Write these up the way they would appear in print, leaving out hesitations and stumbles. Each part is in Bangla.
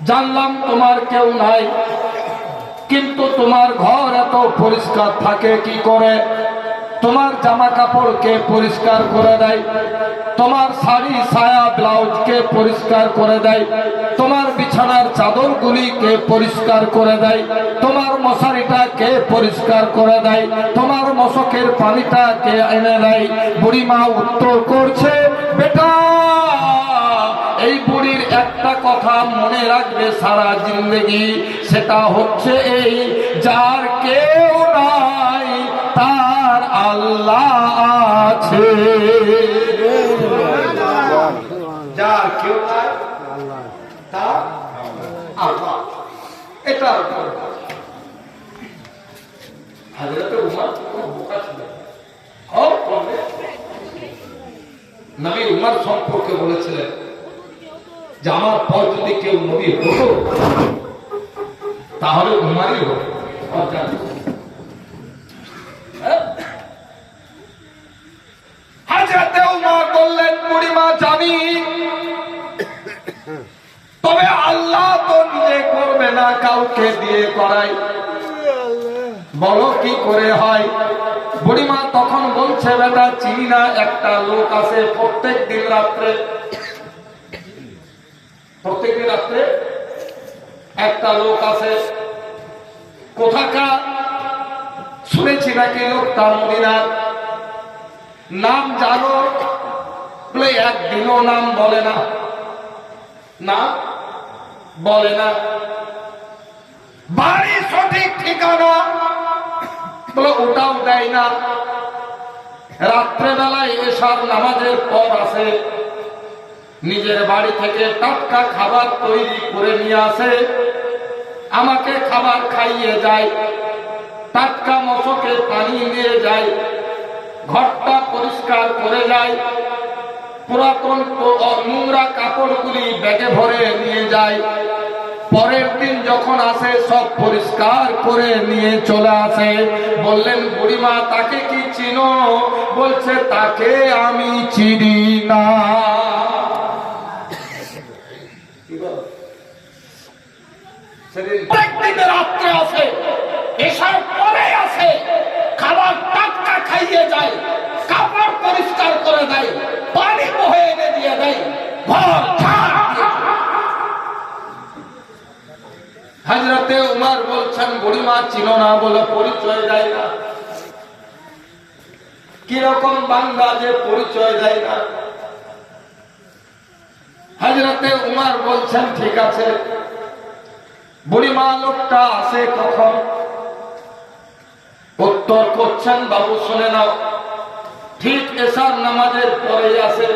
জানলাম তোমার কেউ নাই, কিন্তু তোমার ঘর এত পরিষ্কার থাকে কি করে? তোমার জামা কাপড় কে পরিষ্কার করে দেয়? তোমার শাড়ি সায়া ব্লাউজ কে পরিষ্কার করে দেয়? তোমার বিছানার চাদরগুলি কে পরিষ্কার করে দেয়? তোমার মশারিটা কে পরিষ্কার করে দেয়? তোমার মশকের পানিটা কে এনে দেয়? বুড়িমা উত্তর করছে, বেটা এই বুড়ির একটা কথা মনে রাখবে সারা জিন্দগি, সেটা হচ্ছে এই, যার কেউ নাই তার আল্লাহ আছে। যার কেউ নাই তার আল্লাহ। এটা হযরত উমর বোকা ছিলেন। নবী উমর সম্পর্কে বলেছিলেন যে আমার পর যদি কেউ নবী হতো তাহলে উমরই হতো। হযরত উমর বললেন, বুড়িমা জানি, তবে আল্লাহ তো নিজে করবে না, কাউকে দিয়ে করাই। বলো কি করে হয়? বুড়িমা তখন বলছে, বেটা চিনি না, একটা লোক আছে প্রত্যেকদিন রাত্রে একটা লোক আছে। কোথাকার শুনেছি নাকি লোকটা মদিনার। নাম জানো? বলে একদিনও নাম বলে না, না বলে না। বাড়ি সঠিক ঠিকানা বলে ওটাও দেয় না। রাত্রেবেলায় এশার নামাজের পর আসে, নিজের বাড়ি থেকে টাটকা খাবার তৈরি করে নিয়ে আসে, আমাকে খাবার খাইয়ে যায়, টাটকা মশকে পানি নিয়ে যায়, ঘরটা পরিষ্কার করে যায়, পুরাতন নোংরা কাপড়গুলি ব্যাগে ভরে নিয়ে যায়। পরের দিন যখন আসে সব পরিষ্কার করে নিয়ে চলে আসে। বললেন, বুড়িমা তাকে কি চিনো? বলছে, তাকে আমি চিনি না। রাত্রে আসে, এসব পরে আসে, খাবার টাটকা খাইয়ে যায়, কাপড় পরিষ্কার করে দেয়, পানি বহে এনে দিয়ে দেয়, ঘর ঝাড় দিয়ে। হযরতে উমর বলছেন, বুড়িমা চিনো না বলে পরিচয় দেয় না। কিরকম বান্দা যে পরিচয় দেয় না। হযরতে উমর বলছেন, ঠিক আছে। বুড়িমা লোকটা আসে কখন? উত্তর করছেন, বাবু শুনে নাও, ঠিক এশার নামাজের পরে আসে।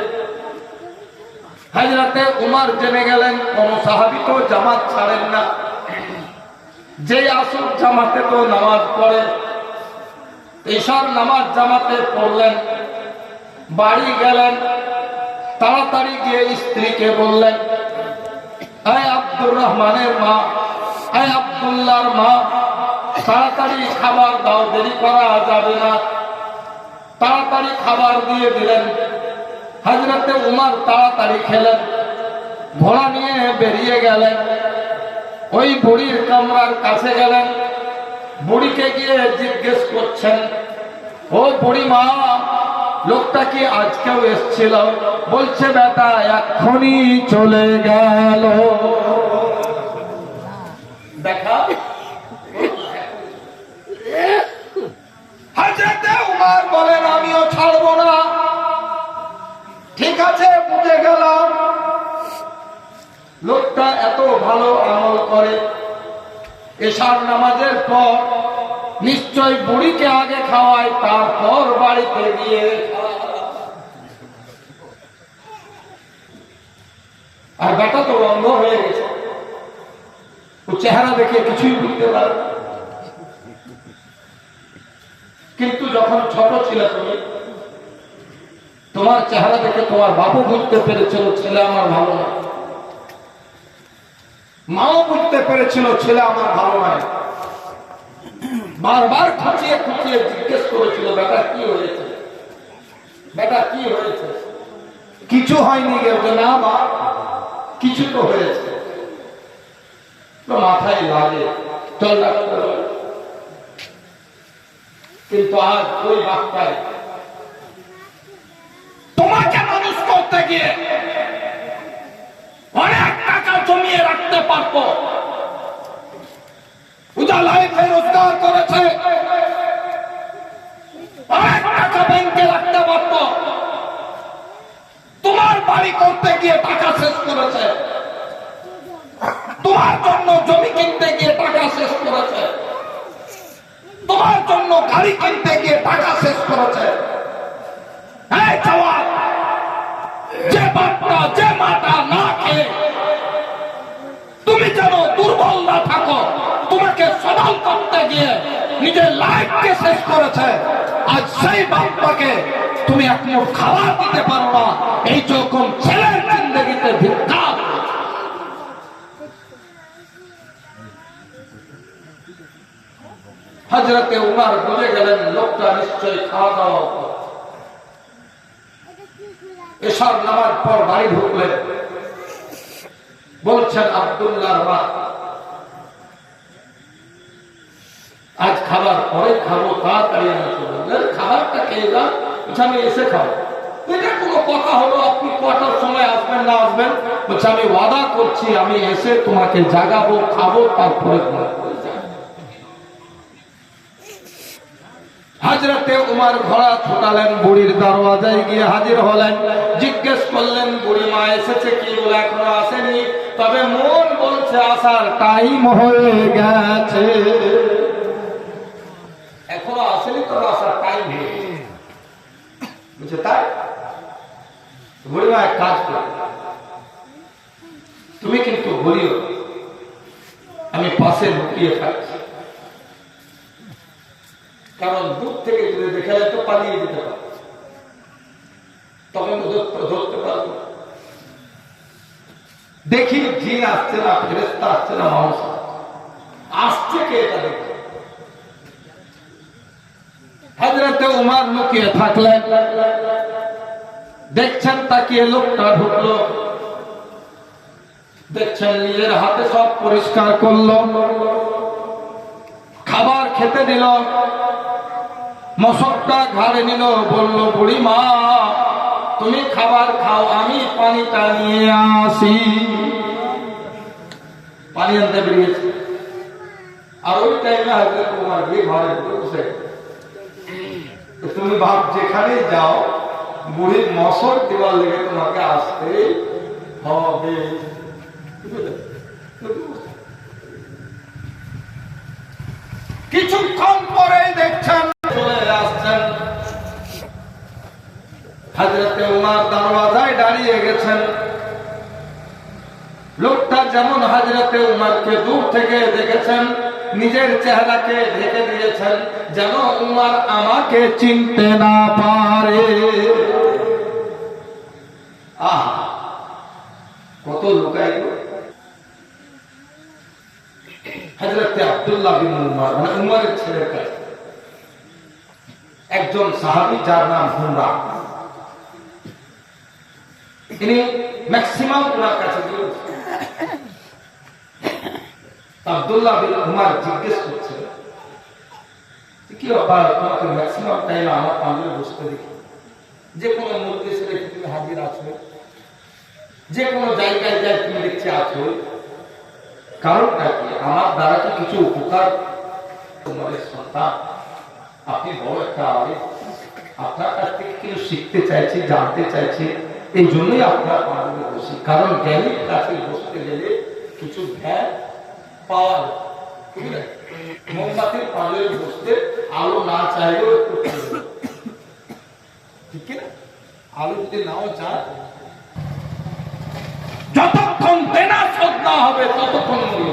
হযরতে উমর জেনে গেলেন কোন সাহাবী তো জামাত ছাড়েন না, যে আসুক জামাতে তো নামাজ পড়ে। এশার নামাজ জামাতে পড়লেন, বাড়ি গেলেন, তাড়াতাড়ি গিয়ে স্ত্রীকে বললেন, এই আব্দুর রহমানের মা, এই আব্দুল্লাহর মা, তাড়াতাড়ি খাবার দাও, দেরি করা যাবে না। তাড়াতাড়ি খাবার দিয়ে দিলেন। হযরতে উমর তাড়াতাড়ি খেলেন, ঘোড়া নিয়ে বেরিয়ে গেলেন। ওই বুড়ির কামরার কাছে গেলেন, বুড়িকে গিয়ে জিজ্ঞেস করছেন, ও বুড়ি মা, লোকটা কি আজকেও এসেছিল? বলছে, বেটা এক্ষুনি চলে গেল। দেখা হযরতে উমর বলেন, আমিও ছাড়বো না। ঠিক আছে, বুঝে গেলাম লোকটা এত ভালো আমল করে, এশার নামাজের পর নিশ্চয় বুড়িকে আগে খাওয়ায়, তারপর বাড়িতে গিয়ে। আর বেটা তো অন্ধ হয়ে গেছে, ও চেহারা দেখে কিছুই বুঝতে পারে। কিন্তু যখন ছোট ছিল তুমি, তোমার চেহারা দেখে তোমার বাপও বুঝতে পেরেছিল ছেলে আমার ভালো না, মাও বুঝতে পেরেছিল ছেলে আমার ভালো নয়। বারবার খুঁচিয়ে খুঁচিয়ে জিজ্ঞেস করেছিল, বেটা কি হয়েছে, বেটা কি হয়েছে? কিছু হয়নি। না মা, কিছু তো হয়েছে, মাথায় লাগে, চল ডাক্তার। কিন্তু আজ ওই বাচ্চায় তোমাকে মানুষ করতে গিয়ে অনেক টাকা জমিয়ে রাখতে পারতো, উজালায় রোজগার করেছে, অনেক টাকা ব্যাংকে রাখতে পারত, তোমার বাড়ি করতে গিয়ে টাকা শেষ করেছে, তোমার জন্য জমি কিনতে গিয়ে টাকা শেষ করেছে, তোমার জন্য গাড়ি কিনতে গিয়ে টাকা শেষ করেছে। যে বাপটা যে মাটা না খেয়ে তুমি যেন দুর্বল না থাকো, তোমাকে সবল করতে গিয়ে নিজের লাইফকে শেষ করেছে, আজ সেই বাপটাকে তুমি এক মুঠ খাবার দিতে পারো না, এই যখন ছেলের জিন্দগিতে ভিক্ষা। হযরতে উমর বুঝে গেলেন লোকটা নিশ্চয়ই খাওয়া দাওয়া। এশার নামাজ পর বাড়ি ঢুকলেন, বলছেন আব্দুল্লাহর মা, আজ খাবার পরে খাবো, তাড়াতাড়ি আমি বললেন খাবারটা খেয়ে যান, আমি এসে খাবো। এটা কোনো কথা হলো? আপনি কটার সময় আসবেন না আসবেন? বলছে আমি ওয়াদা করছি আমি এসে তোমাকে জাগাবো, খাবো, তারপরে হযরতে উমর ঘোড়া ছোটালেন, বুড়ির দরওয়াজায় গিয়ে হাজির হলেন, জিজ্ঞেস করলেন বুড়ি মা এসেছে কি? বলে এখনো আসেনি, তবে মন বলছে আসার টাইম হয়ে গেছে। এখনো আসেনি, তবে আসার টাইম হয়ে গেছে। বুঝছে তাই? বুড়ি মা এক কাজ করে, তুমি কিন্তু বলিও আমি পাশে লুকিয়ে থাকছি, কারণ দূর থেকে যদি দেখে যায় তো পালিয়ে যেতে পারে, তখন ধরতে পারবো। দেখি জিন আসছে না, ফেরেশতা আসছে না, মানুষ আসছে কে এটা দেখবে। হযরতে উমর লুকিয়ে থাকলেন, দেখছেন তাকিয়ে লোকটা ঢুকলো, দেখছেন নিজের হাতে সব পরিষ্কার করলো, খাবার খেতে দিল, মশকটা ঘাড়ে নিল, বলল বুড়ি মা তুমি খাবার খাও, আমি পানিটা নিয়ে আসি। পানি আনতে বেরিয়েছে, আর ওই টাইমে হযরত উমর গিয়ে ঘরে বসে, তুমি ভাব যেখানে যাও বুড়ির মশক দেওয়ার লেগে তোমাকে আসতে হবে। কিছুক্ষণ পরে দেখছেন চলে আসছেন, হযরতে উমর দরওয়াজায় দাঁড়িয়ে গেছেন। লোকটা যেমন হযরতে উমরকে দূর থেকে দেখেছেন, নিজের চেহারাকে ঢেকে দিয়েছেন যেন উমর আমাকে চিনতে না পারে। আহ কত লোকাই। হযরতে আব্দুল্লাহ বিন উমর মানে উমরের ছেলের কাছে একজন সাহাবী যার নাম হুমরা, তিনি ম্যাক্সিমাম ওনার কাছে আব্দুল্লাহ বিন উমর জিজ্ঞেস করছে কি ব্যাপার, তোমাকে ম্যাক্সিমাম টাইম আমার পাঞ্জরে বসতে দেখি, যে কোনো মজলিসে দেখি তুমি হাজির আছো, যে কোনো জায়গায় যাই তুমি দেখছি আছো, কারণটা কি? আমার দ্বারা কি কিছু উপকার? তোমার সন্তান, আপনি বড় একটা আলেম, আপনার কাছ থেকে কিছু শিখতে চাইছি, জানতে চাইছি, এই জন্যই আপনার পাঞ্জরে বসি। কারণ জ্ঞানীর কাছে বসতে গেলে কিছু জ্ঞান পাওয়া যায়। মোমবাতির পাঞ্জরে বসতে আলো না চাইলেও একটু ঠিক না, আলো যদি নাও চায়, যতক্ষণ দেনা শোধ না হবে ততক্ষণ মূল্য।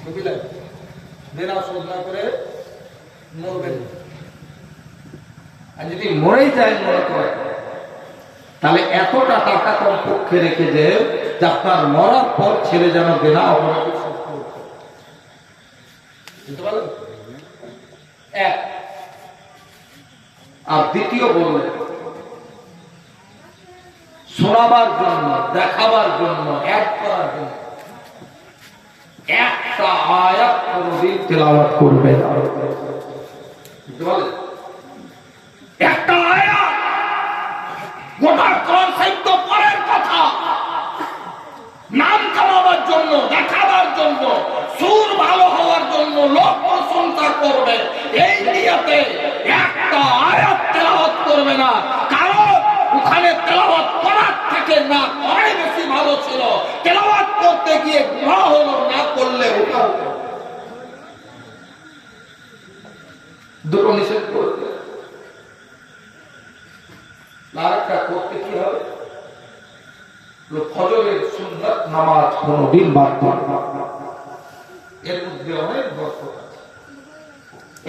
বুঝলেন? দেনা শোধ না করে মরবেন, আর যদি মরেই যায় মনে করে, তাহলে এতটা টাকা কমপক্ষে রেখে যে আপনার মরার পর ছেলে যেন দেনা অপরাধী শোধ করতে। বুঝতে পারলেন? এক। আর দ্বিতীয় বললেন শোনাবার জন্য, দেখাবার জন্য, অ্যাড করার জন্য একটা আয়াত কোনদিন তেলাওয়াত করবে না। একটা আয়াত গোটা কোরআন সাহিত্য পরের কথা, নাম কামাবার জন্য, দেখাবার জন্য, সুর ভালো হওয়ার জন্য, লোক প্রশংসা করবে, এই নিয়তে একটা আয়াত তেলাওয়াত করবে না। কারণ ওখানে তেলাওয়াত করার থেকে না করাই বেশি ভালো ছিল। তেলাওয়াত করতে গিয়ে গুনাহ হলো, না করলে ওটা হতো। দুটো নিষেধ করতে, আরেকটা করতে কি হবে, ফজরের সুন্নাত নামাজ কোনদিন বাদ দিবে না। এর মধ্যে অনেক বরকত আছে।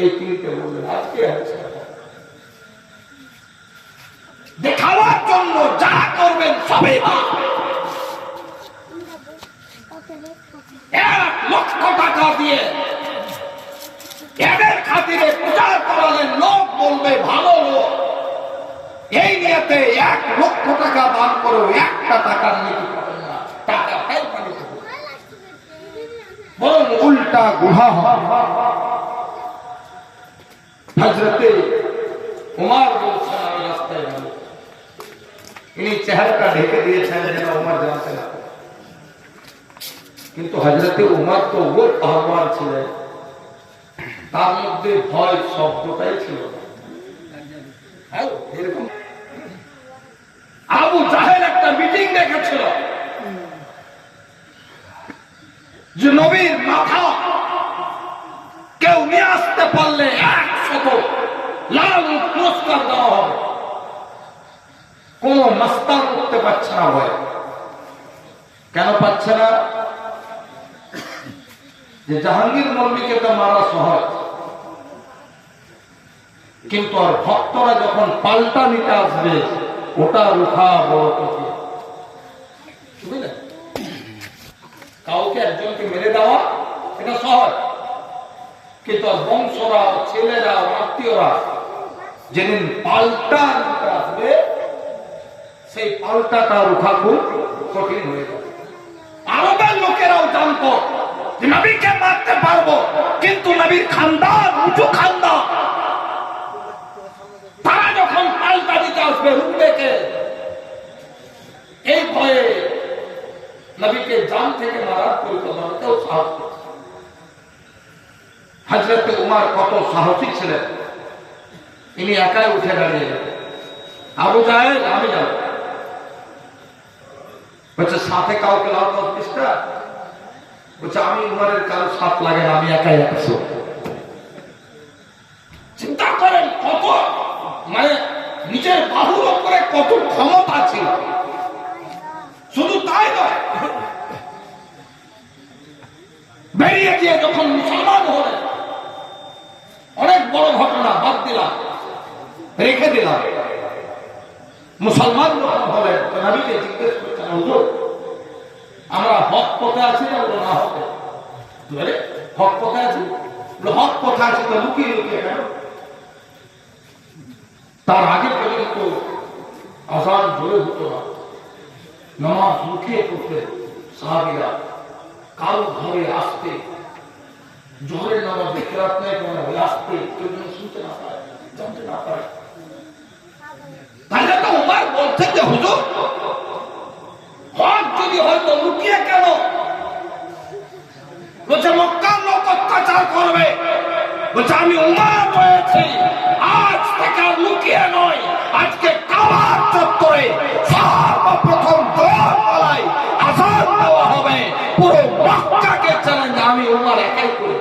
এই তিনটে বললেন, আজকে আছে দেখাবার জন্য যা করবেন সবই বাদ। 1 লক্ষ টাকা দিয়ে এদের খাতিরে প্রচার করালেন, লোক বলবে ভালো লোক, এই নিয়তে 1 লক্ষ টাকা দান করে একটা টাকার নীতি করেন না, টাকা পানি বরং উল্টা গুনাহ হয়। হযরতে উমর বলছেন, আমি রাস্তায় গেলাম, ইনি চেহারাটা ঢেকে দিয়েছেন যেন উমর জানতে না। কিন্তু হযরতে উমর তো ও পাহলওয়ান ছিলেন, তার মধ্যে ভয় শব্দটাই ছিল না। এরকম আবু জাহেল একটা মিটিং রেখেছিল যে নবীর মাথা কেউ নিয়ে আসতে পারলে 100 লাল পুরস্কার দেওয়া হবে। কোন মাস্তান করতে পারছে না ভয়। কেন পাচ্ছে না? যে জাহাঙ্গীর মল্লিককে তো মারা সহজ, কিন্তু আর ভক্তরা যখন পাল্টা নিতে আসবে ওটা রুখা বড় কঠিন। বুঝলেন? কাউকে একজনকে মেরে দেওয়া এটা সহজ, কিন্তু বংশরা, ছেলেরা, আত্মীয়রা যেদিন পাল্টা নিতে আসবে সেই পাল্টাটা রুখা খুব কঠিন হয়ে যাবে। আরবের লোকেরাও জানতো যে নবীকে মারতে পারবো, কিন্তু নবীর খানদান উঁচু খানদান, তারা যখন পাল্টা দিতে আসবে রুখবে কে? এই ভয়ে নবীকে জান থেকে মারার পরিকল্পনা কেউ সাহস করছে। হযরত উমর কত সাহসী ছিলেন, ইনি একাই উঠে দাঁড়িয়ে গেলেন। আবু জাহেল, আমি যাব। বলছে সাথে কাউকে লাও, 10-20টা। বলছে আমি উমরের কারো সাথ লাগে না, আমি একাই 100। চিন্তা করেন কত, মানে নিজের বাহুর উপরে কত ক্ষমতা ছিল। শুধু তাই নয়, বেরিয়ে গিয়ে যখন মুসলমান হলেন, অনেক বড় ঘটনা, বাদ দিলাম, রেখে দিলাম। মুসলমান যখন হলেন তো নবীকে জিজ্ঞেস করছেন, হুজুর আমরা হক পথে আছি না না হকে? হক পথে আছি। হক পথে আছি তো লুকিয়ে লুকিয়ে কেন? তার আগে পর্যন্ত আযান জোরে হতো না, নামাজ লুকিয়ে পড়তে সাহাবীরা, কারো ঘরে আসতে, জোহরের নামাজে কেরাত নাই কেন হয়ে আসতে, কেউ যেন শুনতে না পারে, জানতে না পারে। তাহলে তো উমর বলছেন যে হুজুর হক যদি হয়তো লুকিয়ে কেন? বলছে মক্কার লোক অত্যাচার করবে। বলছে আমি উমর রয়েছি, আজ থেকে আর লুকিয়ে নয়, আজকে কাবার চত্বরে সর্বপ্রথম দোয়ায় আযান দেওয়া হবে, পুরো মক্কাকে চ্যালেঞ্জ আমি উমর একাই করি।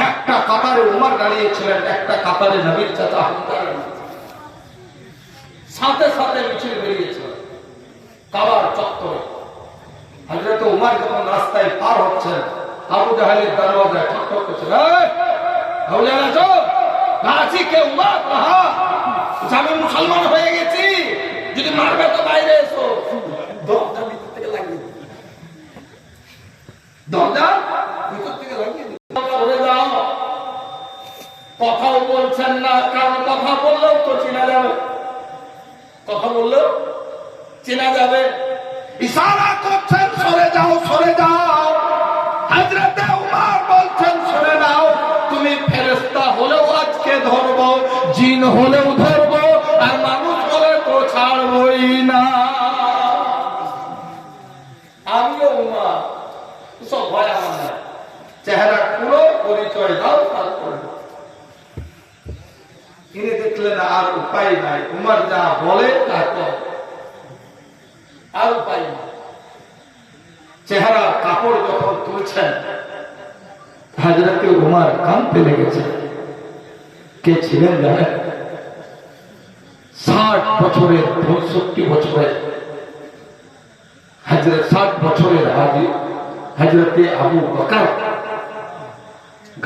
একটা কাতারে উমর দাঁড়িয়েছিলেন, একটা কাতারে নবীর চাচা হামজা, সাথে সাথে মিছিল বেরিয়েছিল কাবার চত্বরে। হযরত উমর যখন রাস্তায় পার হচ্ছেন, আবু জাহেলের দরওয়াজায় ঠক ঠক করছে, আবু জাহেল আছো? না আছি। কে? উমর? হ্যাঁ। আমি মুসলমান হয়ে গেছি, যদি মারবে তো বাইরে এসো। দরজা ভিতর থেকে লাগিয়ে দিই, দরজা ভিতর থেকে লাগিয়ে দিই। কথাও বলছেন না, কারণ কথা বললেও তো চিনা যাবে। কথা বললেও চেনা যাবে। ইশারা করছেন সরে যাও সরে যাও। হযরতে উমর বলছেন সরে নাও, তুমি ফেরেশতা হলেও আজকে ধরবো, জিন হলেও ধরবো, আর মানুষ হলে তো ছাড়বই না। আমিও উমর, সব ভয় আমার না, চেহারা পুরো পরিচয় দাও তারপরে। তিনি দেখলেন আর উপায় নাই, উমর যা বলে তা করে, আর উপায় নাই। চেহারা কাপড় যখন তুলছেন হযরতে উমর কাঁদতে লেগেছে। কে ছিলেন জানেন? 60 বছরের 65 বছরের হযরত 60 বছরের হাজী হযরতে আবু বকর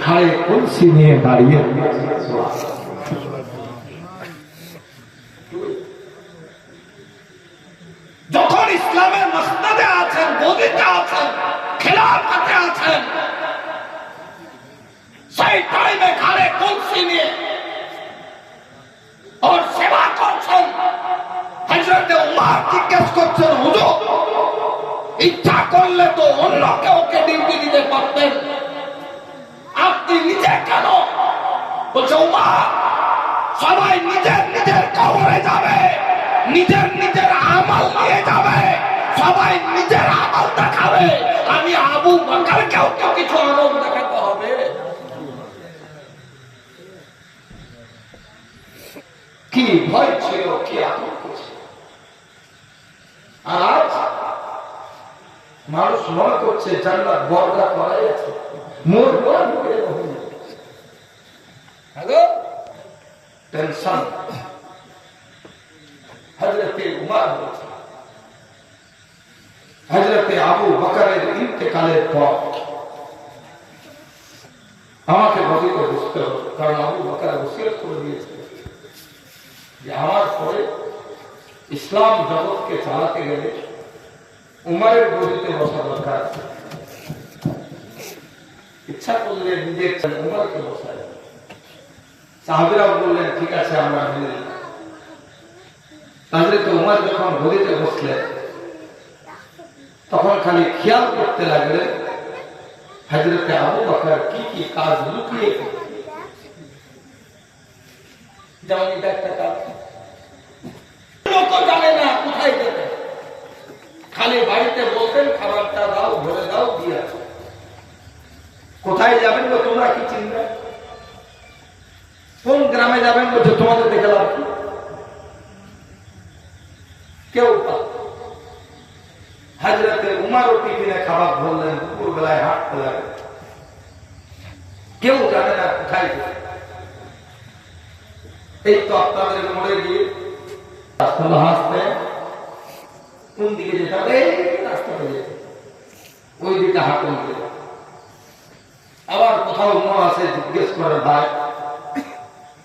ঘাড়ে কলসি নিয়ে দাঁড়িয়ে যখন ইসলামের মসনদে আছেন, গদিতে আছেন, খেলাফতে আছেন, সেই টাইমে ঘাড়ে কলসি নিয়ে ওর সেবা করছেন। হযরতে উমর জিজ্ঞেস করছেন, হুজুর ইচ্ছা করলে তো অন্য কাউকে ডিউটি দিতে পারতেন, আপনি নিজে কেন? বলছে উমর, সবাই নিজের নিজের কবরে যাবে, নিজের নিজের আমল নিয়ে যাবে, সবাই নিজের আমল দেখাবে, আমি আবু বকরকেও তো কিছু আমল দেখাতে হবে। কি ভয় ছিল, কি আতঙ্ক ছিল। আর আজ মানুষ মনে করছে জান্নাত বর্গা করাই আছে, মোর টেনশন। হযরতে উমর বলছেন, হযরতে আবু বকরের ইন্তেকালের পর আমাকে গদিতে বসতে হবে, কারণ আবু বকর ওসিয়ত করে দিয়েছে যে আমার পরে ইসলাম জগৎকে চালাতে গেলে উমরের গদিতে বসা দরকার। ইচ্ছা করলে নিজের উমরকে বসায়। সাহাবীরা বললেন ঠিক আছে আমরা মেনে নিলাম। হযরত উমর যখন গদিতে বসলেন তখন খালি খেয়াল করতে লাগলেন হযরতে আবু বকর কি কি কাজ লুকিয়ে করতেন। যেমন এটা একটা কাজ লোক জানে না কোথায় যেতে, খালি বাড়িতে বলতেন খাবারটা দাও, ভরে দাও, দিয়ে আসো। কোথায় যাবেন তো তোমরা কি চিনবে? কোন গ্রামে যাবেন বলছো, তোমাদের দেখে লাভ কি? কেউ হযরতে উমর টিফিনে খাবার ধরলেন, দুপুর বেলায় হাঁটতে লাগলেন, কেউ জানে না কোথায় যাবে। এই তো আপনাদের মোড়ে গিয়ে রাস্তা হাসতে কোন দিকে যেতে হবে, রাস্তাটা যেতে ওই দিকে হাঁটুন। আবার কোথাও মোড় আছে, জিজ্ঞেস করে ভাই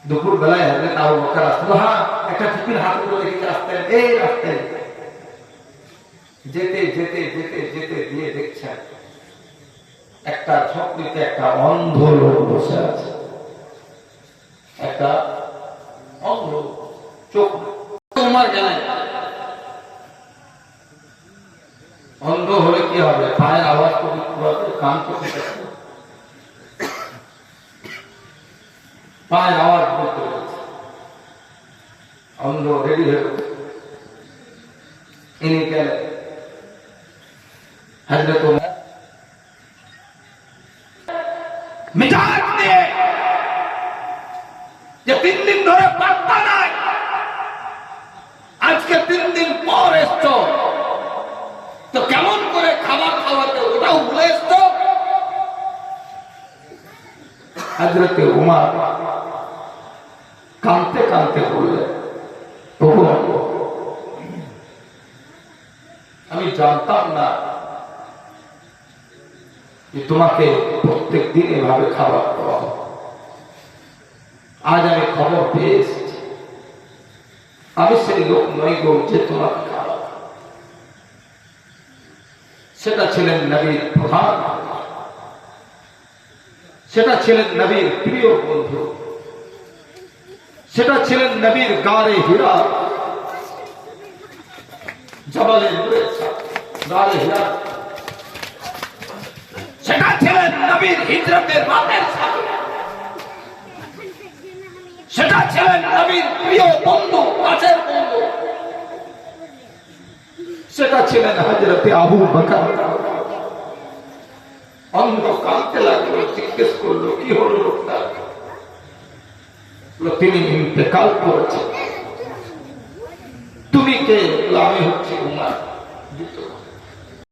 দুপুর বেলায় হযরত আবু বকর আসলো, হ্যাঁ একটা টিফিন হাতে করে রেখে আসতেন, এই রাস্তায় যেতে যেতে যেতে যেতে দিয়ে দেখছেন একটা ঝুপড়িতে একটা অন্ধ লোক বসে আছে। একটা অন্ধ, চোখ উমর গেলেন। অন্ধ হলে কি হবে? পায়ের আওয়াজ পবিত্র হবে, কান চোখে পায়ের আওয়াজ বলতে পেরেছে। অন্ধ রেডি হয়ে ইনি গেলেন হযরত উমর মিজাজ নিয়ে যে 3 দিন ধরে পাত্তা নাই, আজকে 3 দিন পর এসছো, তো কেমন করে খাবার খাওয়াতে ওটাও ভুলে এসছো। হযরত উমর কাঁদতে কাঁদতে বললেন, আমি জানতাম না যে তোমাকে প্রত্যেক দিন এভাবে খাবার দেওয়া হয়। আজ আমি খবর পেয়ে এসেছি, আমি সেই লোক নই গো যে তোমাকে খাবার। সেটা ছিলেন নবীর প্রধান, সেটা ছিলেন নবীর প্রিয় বন্ধু, সেটা ছিলেন নবীর গারে হীরা, জাবালের রয়েছে গারে হিরা। সেটা ছিলেন নবীর হিজরতের রাতের সাথী, সেটা ছিলেন নবীর প্রিয় বন্ধু, কাছের বন্ধু, সেটা ছিলেন হযরতে আবু বকর। অন্ধ কাঁদতে লাগলো, জিজ্ঞেস করলো কি হলো লোকটা? তিনি ইন্তেকাল করেছেন। তুমি কে? আমি হচ্ছি উমর।